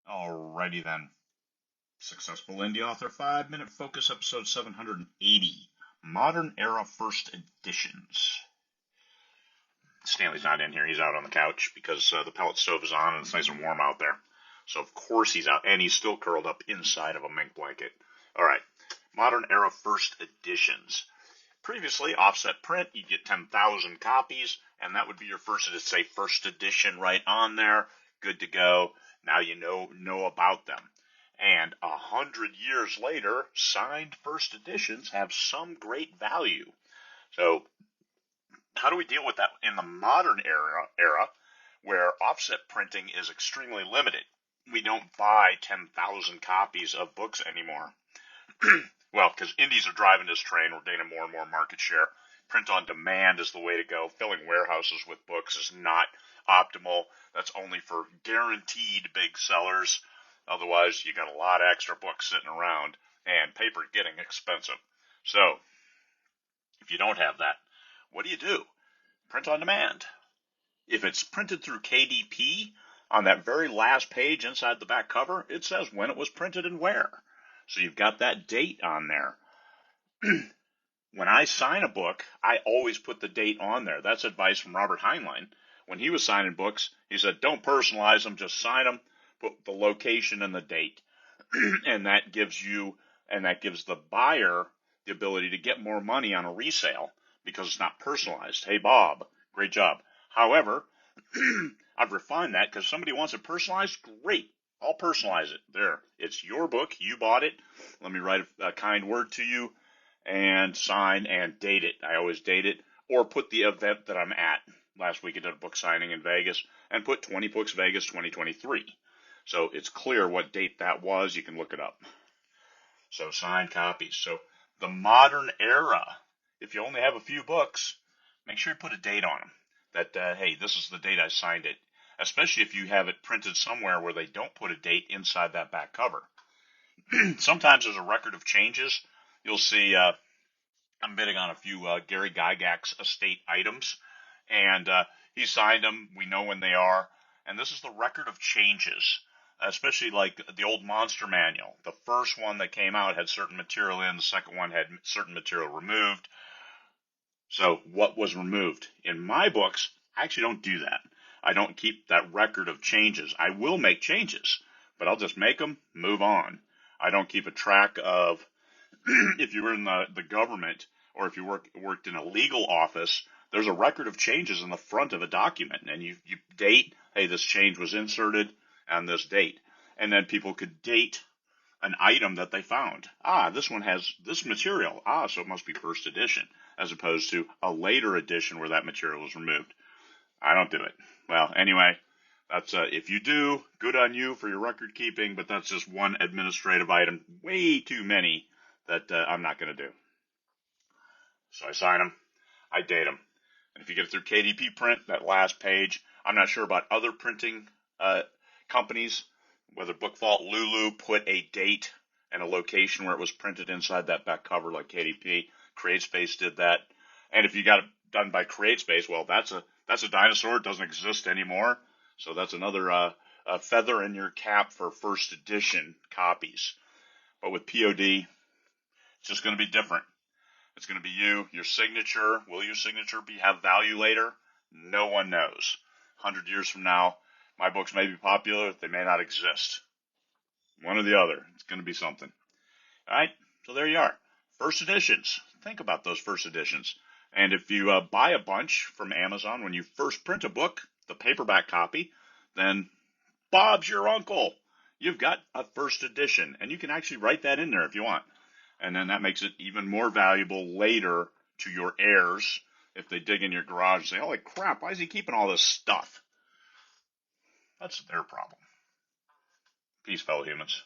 Alrighty then. Successful Indie Author 5-Minute Focus, episode 780. Modern Era First Editions. Stanley's not in here. He's out on the couch because the pellet stove is on and it's nice and warm out there. So, of course, he's out. And he's still curled up inside of a mink blanket. Alright. Modern Era First Editions. Previously, offset print, you'd get 10,000 copies, and that would be your first, it'd say first edition right on there. Good to go. Now you know about them. And 100 years later, signed first editions have some great value. So, how do we deal with that in the modern era where offset printing is extremely limited? We don't buy 10,000 copies of books anymore. Well, because indies are driving this train, we're gaining more and more market share. Print on demand is the way to go. Filling warehouses with books is not optimal. That's only for guaranteed big sellers. Otherwise, you got a lot of extra books sitting around, and paper getting expensive. So, if you don't have that, what do? Print on demand. If it's printed through KDP, on that very last page inside the back cover, it says when it was printed and where. So you've got that date on there. When I sign a book, I always put the date on there. That's advice from Robert Heinlein. When he was signing books, he said, don't personalize them, just sign them, put the location and the date. And that gives the buyer the ability to get more money on a resale because it's not personalized. Hey, Bob, great job. However, I've refined that because somebody wants it personalized. Great. I'll personalize it. There. It's your book. You bought it. Let me write a kind word to you and sign and date it. I always date it or put the event that I'm at. Last week I did a book signing in Vegas and put 20 Books Vegas 2023. So it's clear what date that was. You can look it up. So signed copies. So the modern era, if you only have a few books, make sure you put a date on them. That, hey, this is the date I signed it. Especially if you have it printed somewhere where they don't put a date inside that back cover. Sometimes there's a record of changes. You'll see I'm bidding on a few Gary Gygax estate items, and he signed them. We know when they are. And this is the record of changes, especially like the old Monster Manual. The first one that came out had certain material in. The second one had certain material removed. So what was removed? In my books, I actually don't do that. I don't keep that record of changes. I will make changes, but I'll just make them, move on. I don't keep a track of, if you were in the government or if you worked in a legal office, there's a record of changes in the front of a document, and you date, hey, this change was inserted on this date. And then people could date an item that they found. This one has this material. So it must be first edition, as opposed to a later edition where that material was removed. I don't do it. Well, anyway, that's if you do, good on you for your record keeping, but that's just one administrative item, way too many that I'm not going to do. So I sign them, I date them. And if you get it through KDP print, that last page, I'm not sure about other printing companies, whether Book Vault, Lulu put a date and a location where it was printed inside that back cover like KDP. CreateSpace did that. And if you got it done by CreateSpace, well, that's a dinosaur. It doesn't exist anymore. So that's another feather in your cap for first edition copies. But with POD, it's just going to be different. It's going to be you, your signature. Will your signature have value later? No one knows. 100 years from now, my books may be popular. They may not exist. One or the other. It's going to be something. All right? So there you are. First editions. Think about those first editions. And if you buy a bunch from Amazon when you first print a book, the paperback copy, then Bob's your uncle. You've got a first edition. And you can actually write that in there if you want. And then that makes it even more valuable later to your heirs if they dig in your garage and say, holy crap, why is he keeping all this stuff? That's their problem. Peace, fellow humans.